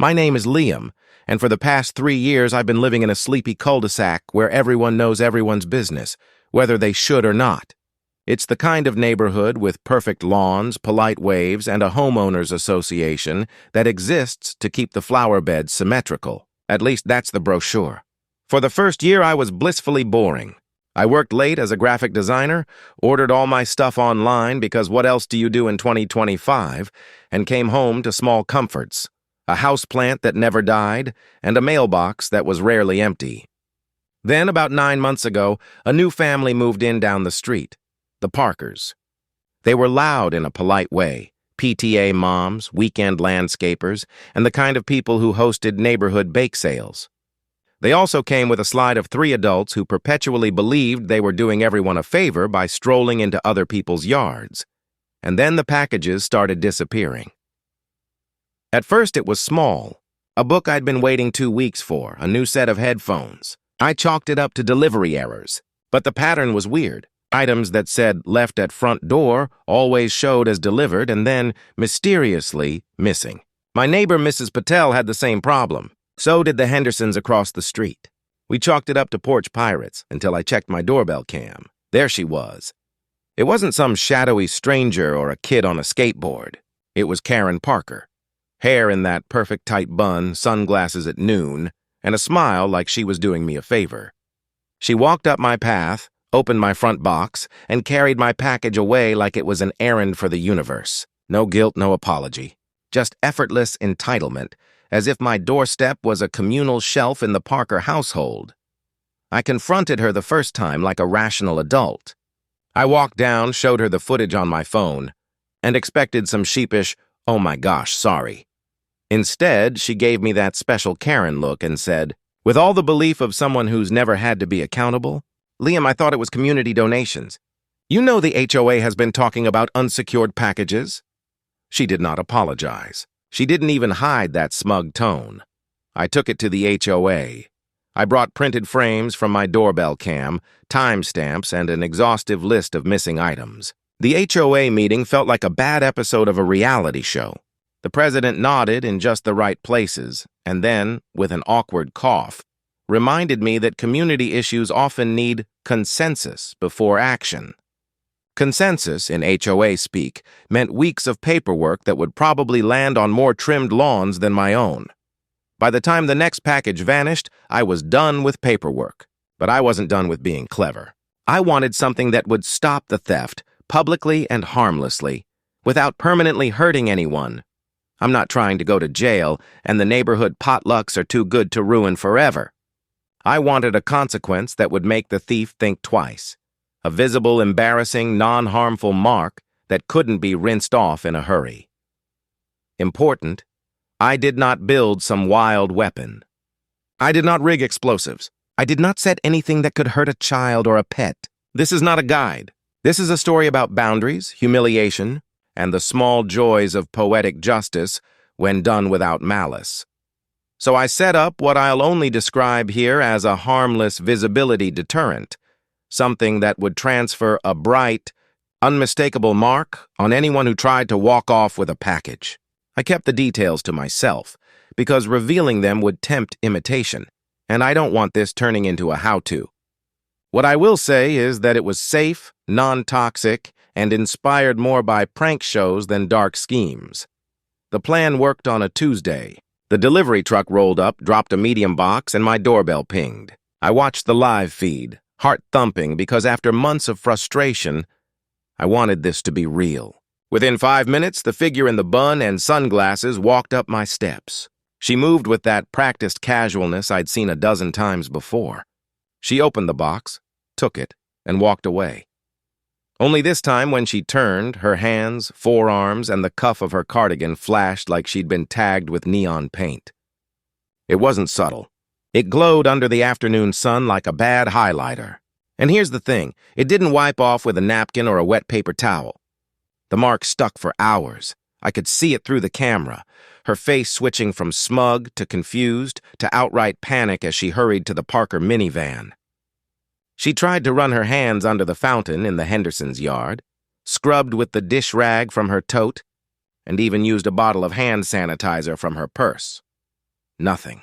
My name is Liam, and for the past 3 years I've been living in a sleepy cul-de-sac where everyone knows everyone's business, whether they should or not. It's the kind of neighborhood with perfect lawns, polite waves, and a homeowners association that exists to keep the flower beds symmetrical. At least that's the brochure. For the first year I was blissfully boring. I worked late as a graphic designer, ordered all my stuff online because what else do you do in 2025, and came home to small comforts, a houseplant that never died, and a mailbox that was rarely empty. Then, about 9 months ago, a new family moved in down the street, the Parkers. They were loud in a polite way, PTA moms, weekend landscapers, and the kind of people who hosted neighborhood bake sales. They also came with a slide of 3 adults who perpetually believed they were doing everyone a favor by strolling into other people's yards. And then the packages started disappearing. At first it was small, a book I'd been waiting 2 weeks for, a new set of headphones. I chalked it up to delivery errors, but the pattern was weird. Items that said left at front door always showed as delivered and then, mysteriously, missing. My neighbor Mrs. Patel had the same problem. So did the Hendersons across the street. We chalked it up to porch pirates until I checked my doorbell cam. There she was. It wasn't some shadowy stranger or a kid on a skateboard. It was Karen Parker. Hair in that perfect tight bun, sunglasses at noon, and a smile like she was doing me a favor. She walked up my path, opened my front box, and carried my package away like it was an errand for the universe. No guilt, no apology. Just effortless entitlement, as if my doorstep was a communal shelf in the Parker household. I confronted her the first time like a rational adult. I walked down, showed her the footage on my phone, and expected some sheepish, "Oh my gosh, sorry." Instead, she gave me that special Karen look and said, with all the belief of someone who's never had to be accountable, "Liam, I thought it was community donations. You know the HOA has been talking about unsecured packages?" She did not apologize. She didn't even hide that smug tone. I took it to the HOA. I brought printed frames from my doorbell cam, timestamps, and an exhaustive list of missing items. The HOA meeting felt like a bad episode of a reality show. The president nodded in just the right places, and then, with an awkward cough, reminded me that community issues often need consensus before action. Consensus, in HOA speak, meant weeks of paperwork that would probably land on more trimmed lawns than my own. By the time the next package vanished, I was done with paperwork. But I wasn't done with being clever. I wanted something that would stop the theft, publicly and harmlessly, without permanently hurting anyone. I'm not trying to go to jail, and the neighborhood potlucks are too good to ruin forever. I wanted a consequence that would make the thief think twice. A visible, embarrassing, non-harmful mark that couldn't be rinsed off in a hurry. Important, I did not build some wild weapon. I did not rig explosives. I did not set anything that could hurt a child or a pet. This is not a guide. This is a story about boundaries, humiliation, and the small joys of poetic justice when done without malice. So I set up what I'll only describe here as a harmless visibility deterrent. Something that would transfer a bright, unmistakable mark on anyone who tried to walk off with a package. I kept the details to myself, because revealing them would tempt imitation, and I don't want this turning into a how-to. What I will say is that it was safe, non-toxic, and inspired more by prank shows than dark schemes. The plan worked on a Tuesday. The delivery truck rolled up, dropped a medium box, and my doorbell pinged. I watched the live feed, heart thumping, because after months of frustration, I wanted this to be real. Within 5 minutes, the figure in the bun and sunglasses walked up my steps. She moved with that practiced casualness I'd seen a dozen times before. She opened the box, took it, and walked away. Only this time, when she turned, her hands, forearms, and the cuff of her cardigan flashed like she'd been tagged with neon paint. It wasn't subtle. It glowed under the afternoon sun like a bad highlighter. And here's the thing, it didn't wipe off with a napkin or a wet paper towel. The mark stuck for hours. I could see it through the camera, her face switching from smug to confused to outright panic as she hurried to the Parker minivan. She tried to run her hands under the fountain in the Hendersons' yard, scrubbed with the dish rag from her tote, and even used a bottle of hand sanitizer from her purse. Nothing.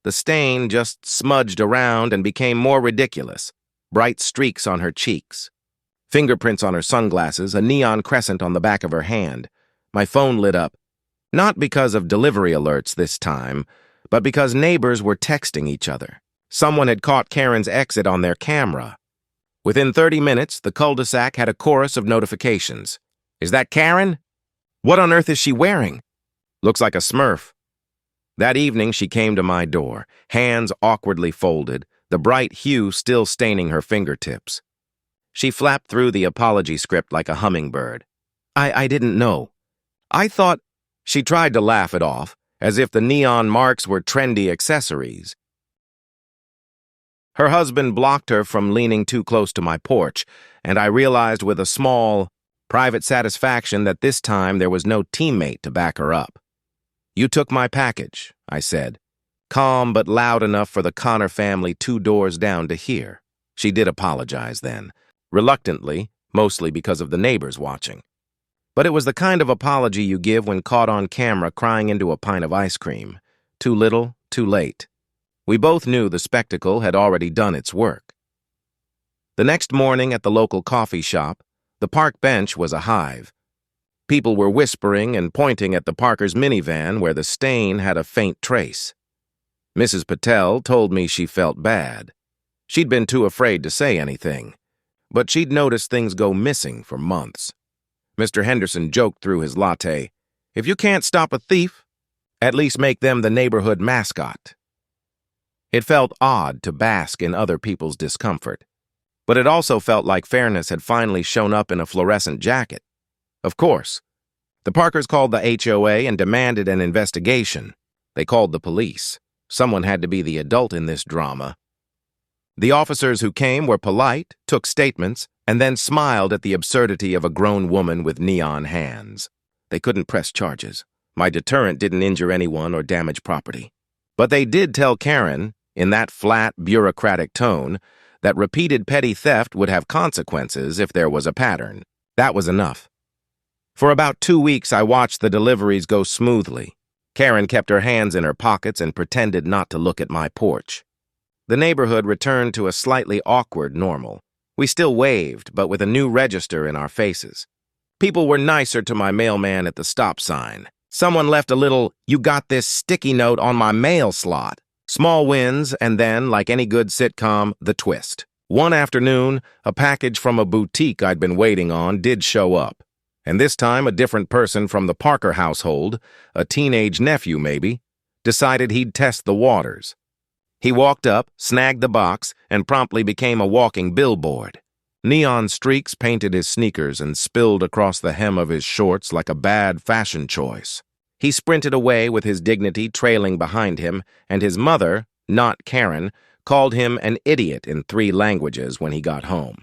The stain just smudged around and became more ridiculous. Bright streaks on her cheeks. Fingerprints on her sunglasses, a neon crescent on the back of her hand. My phone lit up. Not because of delivery alerts this time, but because neighbors were texting each other. Someone had caught Karen's exit on their camera. Within 30 minutes, the cul-de-sac had a chorus of notifications. Is that Karen? What on earth is she wearing? Looks like a Smurf. That evening, she came to my door, hands awkwardly folded, the bright hue still staining her fingertips. She flapped through the apology script like a hummingbird. I didn't know. I thought... She tried to laugh it off, as if the neon marks were trendy accessories. Her husband blocked her from leaning too close to my porch, and I realized with a small, private satisfaction that this time there was no teammate to back her up. You took my package, I said, calm but loud enough for the Connor family 2 doors down to hear. She did apologize then, reluctantly, mostly because of the neighbors watching. But it was the kind of apology you give when caught on camera crying into a pint of ice cream. Too little, too late. We both knew the spectacle had already done its work. The next morning at the local coffee shop, the park bench was a hive. People were whispering and pointing at the Parkers' minivan where the stain had a faint trace. Mrs. Patel told me she felt bad. She'd been too afraid to say anything, but she'd noticed things go missing for months. Mr. Henderson joked through his latte, "If you can't stop a thief, at least make them the neighborhood mascot." It felt odd to bask in other people's discomfort, but it also felt like fairness had finally shown up in a fluorescent jacket. Of course. The Parkers called the HOA and demanded an investigation. They called the police. Someone had to be the adult in this drama. The officers who came were polite, took statements, and then smiled at the absurdity of a grown woman with neon hands. They couldn't press charges. My deterrent didn't injure anyone or damage property. But they did tell Karen, in that flat, bureaucratic tone, that repeated petty theft would have consequences if there was a pattern. That was enough. For about 2 weeks, I watched the deliveries go smoothly. Karen kept her hands in her pockets and pretended not to look at my porch. The neighborhood returned to a slightly awkward normal. We still waved, but with a new register in our faces. People were nicer to my mailman at the stop sign. Someone left a little, "You got this" sticky note on my mail slot. Small wins, and then, like any good sitcom, the twist. One afternoon, a package from a boutique I'd been waiting on did show up. And this time, a different person from the Parker household, a teenage nephew maybe, decided he'd test the waters. He walked up, snagged the box, and promptly became a walking billboard. Neon streaks painted his sneakers and spilled across the hem of his shorts like a bad fashion choice. He sprinted away with his dignity trailing behind him, and his mother, not Karen, called him an idiot in 3 languages when he got home.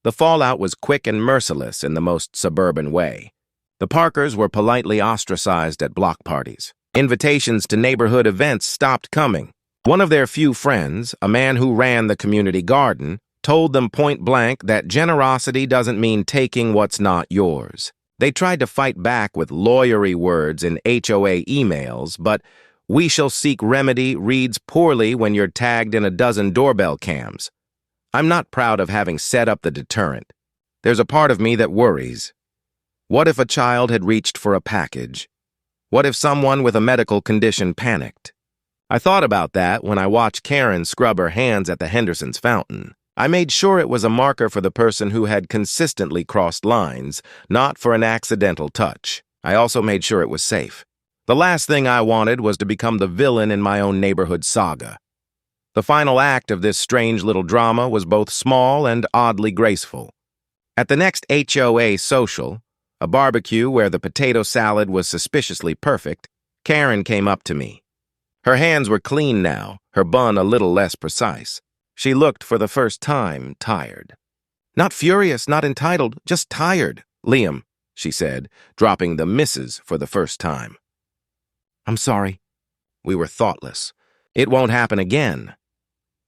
The fallout was quick and merciless in the most suburban way. The Parkers were politely ostracized at block parties. Invitations to neighborhood events stopped coming. One of their few friends, a man who ran the community garden, told them point blank that generosity doesn't mean taking what's not yours. They tried to fight back with lawyery words in HOA emails, but "we shall seek remedy" reads poorly when you're tagged in a dozen doorbell cams. I'm not proud of having set up the deterrent. There's a part of me that worries. What if a child had reached for a package? What if someone with a medical condition panicked? I thought about that when I watched Karen scrub her hands at the Hendersons' fountain. I made sure it was a marker for the person who had consistently crossed lines, not for an accidental touch. I also made sure it was safe. The last thing I wanted was to become the villain in my own neighborhood saga. The final act of this strange little drama was both small and oddly graceful. At the next HOA social, a barbecue where the potato salad was suspiciously perfect, Karen came up to me. Her hands were clean now, her bun a little less precise. She looked, for the first time, tired. "Not furious, not entitled, just tired, Liam," she said, dropping the Mrs. for the first time. "I'm sorry." We were thoughtless. It won't happen again.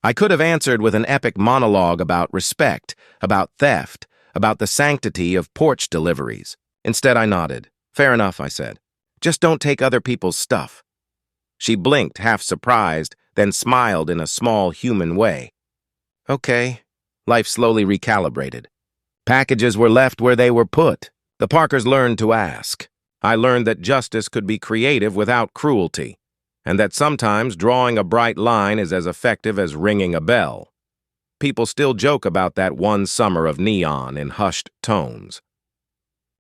I could have answered with an epic monologue about respect, about theft, about the sanctity of porch deliveries. Instead, I nodded. "Fair enough," I said. "Just don't take other people's stuff." She blinked, half surprised, then smiled in a small human way. Okay. Life slowly recalibrated. Packages were left where they were put. The Parkers learned to ask. I learned that justice could be creative without cruelty, and that sometimes drawing a bright line is as effective as ringing a bell. People still joke about that one summer of neon in hushed tones.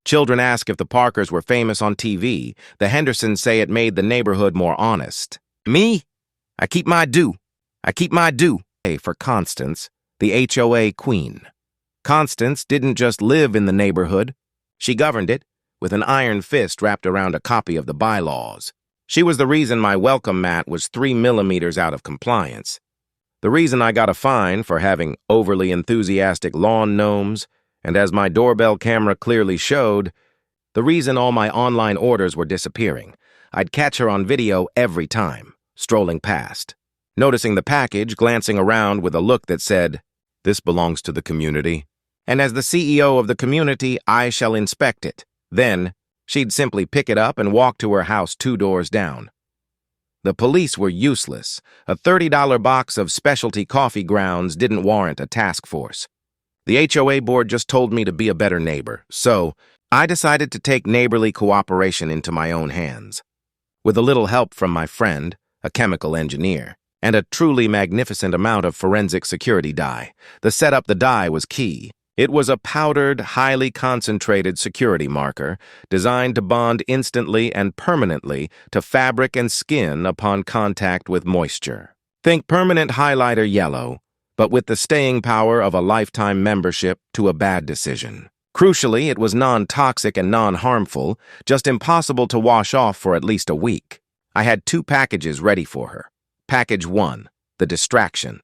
Children ask if the Parkers were famous on TV. The Hendersons say it made the neighborhood more honest. Me? I keep my due. I keep my due. For Constance, the HOA queen. Constance didn't just live in the neighborhood. She governed it, with an iron fist wrapped around a copy of the bylaws. She was the reason my welcome mat was 3 millimeters out of compliance. The reason I got a fine for having overly enthusiastic lawn gnomes, and as my doorbell camera clearly showed, the reason all my online orders were disappearing. I'd catch her on video every time, strolling past, noticing the package, glancing around with a look that said, "This belongs to the community." And as the CEO of the community, I shall inspect it. Then, she'd simply pick it up and walk to her house 2 doors down. The police were useless. A $30 box of specialty coffee grounds didn't warrant a task force. The HOA board just told me to be a better neighbor, so I decided to take neighborly cooperation into my own hands. With a little help from my friend, a chemical engineer, and a truly magnificent amount of forensic security dye. The setup the dye was key. It was a powdered, highly concentrated security marker designed to bond instantly and permanently to fabric and skin upon contact with moisture. Think permanent highlighter yellow, but with the staying power of a lifetime membership to a bad decision. Crucially, it was non-toxic and non-harmful, just impossible to wash off for at least a week. I had 2 packages ready for her. Package 1, the distraction.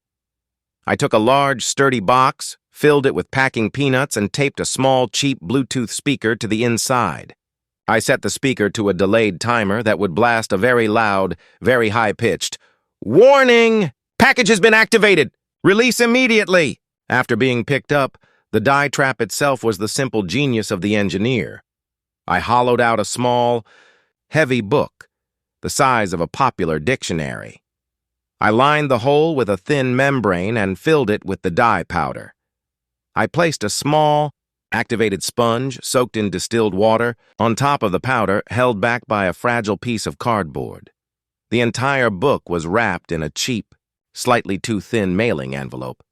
I took a large, sturdy box, filled it with packing peanuts, and taped a small, cheap Bluetooth speaker to the inside. I set the speaker to a delayed timer that would blast a very loud, very high-pitched, "Warning! Package has been activated! Release immediately!" After being picked up, the dye trap itself was the simple genius of the engineer. I hollowed out a small, heavy book, the size of a popular dictionary. I lined the hole with a thin membrane and filled it with the dye powder. I placed a small, activated sponge soaked in distilled water on top of the powder, held back by a fragile piece of cardboard. The entire book was wrapped in a cheap, slightly too thin mailing envelope.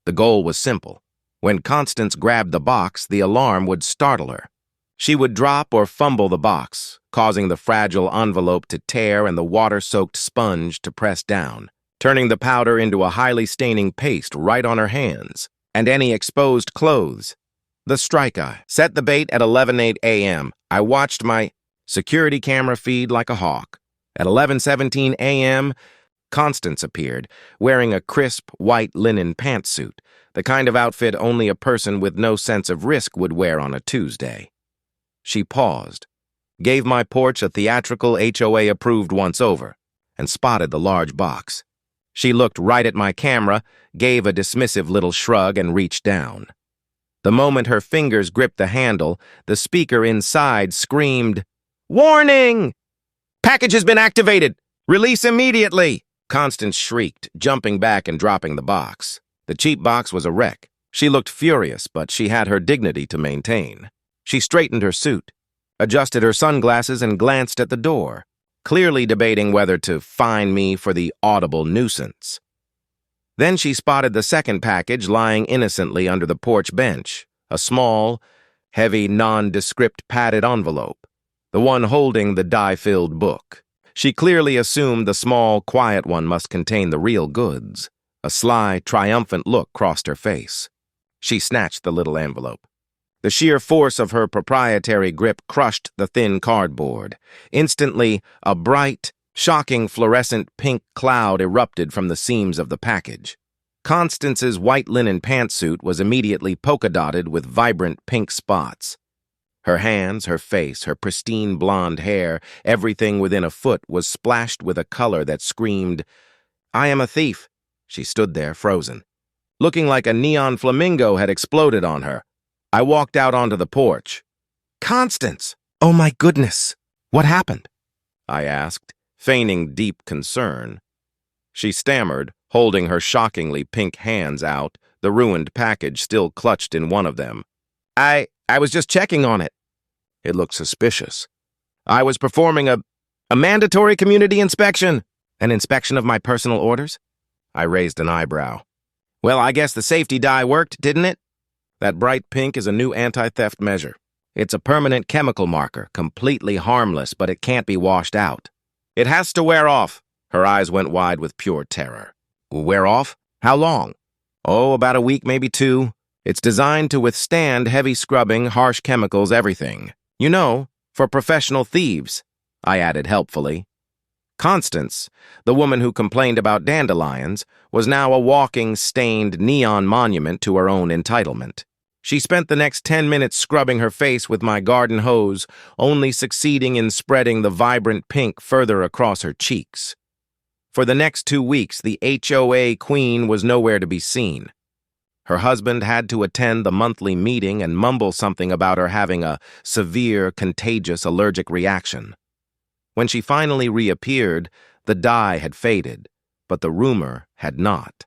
The goal was simple. When Constance grabbed the box, the alarm would startle her. She would drop or fumble the box, causing the fragile envelope to tear and the water-soaked sponge to press down, turning the powder into a highly staining paste right on her hands and any exposed clothes. The strike-eye set the bait at 11:08 a.m. I watched my security camera feed like a hawk. At 11:17 a.m., Constance appeared, wearing a crisp, white linen pantsuit, the kind of outfit only a person with no sense of risk would wear on a Tuesday. She paused, gave my porch a theatrical HOA-approved once-over, and spotted the large box. She looked right at my camera, gave a dismissive little shrug, and reached down. The moment her fingers gripped the handle, the speaker inside screamed, "Warning! Package has been activated! Release immediately!" Constance shrieked, jumping back and dropping the box. The cheap box was a wreck. She looked furious, but she had her dignity to maintain. She straightened her suit, adjusted her sunglasses, and glanced at the door, clearly debating whether to fine me for the audible nuisance. Then she spotted the second package lying innocently under the porch bench, a small, heavy, nondescript padded envelope, the one holding the dye-filled book. She clearly assumed the small, quiet one must contain the real goods. A sly, triumphant look crossed her face. She snatched the little envelope. The sheer force of her proprietary grip crushed the thin cardboard. Instantly, a bright, shocking fluorescent pink cloud erupted from the seams of the package. Constance's white linen pantsuit was immediately polka-dotted with vibrant pink spots. Her hands, her face, her pristine blonde hair, everything within a foot was splashed with a color that screamed, "I am a thief." She stood there, frozen, looking like a neon flamingo had exploded on her. I walked out onto the porch. "Constance! Oh my goodness! What happened?" I asked, feigning deep concern. She stammered, holding her shockingly pink hands out, the ruined package still clutched in one of them. I was just checking on it. It looked suspicious. I was performing a mandatory community inspection. An inspection of my personal orders? I raised an eyebrow. Well, I guess the safety dye worked, didn't it? That bright pink is a new anti-theft measure. It's a permanent chemical marker, completely harmless, but it can't be washed out. It has to wear off. Her eyes went wide with pure terror. Wear off? How long? Oh, about a week, maybe 2. It's designed to withstand heavy scrubbing, harsh chemicals, everything. You know, for professional thieves, I added helpfully. Constance, the woman who complained about dandelions, was now a walking, stained neon monument to her own entitlement. She spent the next 10 minutes scrubbing her face with my garden hose, only succeeding in spreading the vibrant pink further across her cheeks. For the next 2 weeks, the HOA queen was nowhere to be seen. Her husband had to attend the monthly meeting and mumble something about her having a severe, contagious allergic reaction. When she finally reappeared, the dye had faded, but the rumor had not.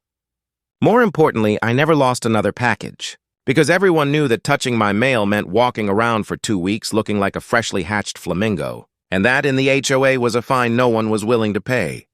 More importantly, I never lost another package, because everyone knew that touching my mail meant walking around for 2 weeks looking like a freshly hatched flamingo, and that in the HOA was a fine no one was willing to pay.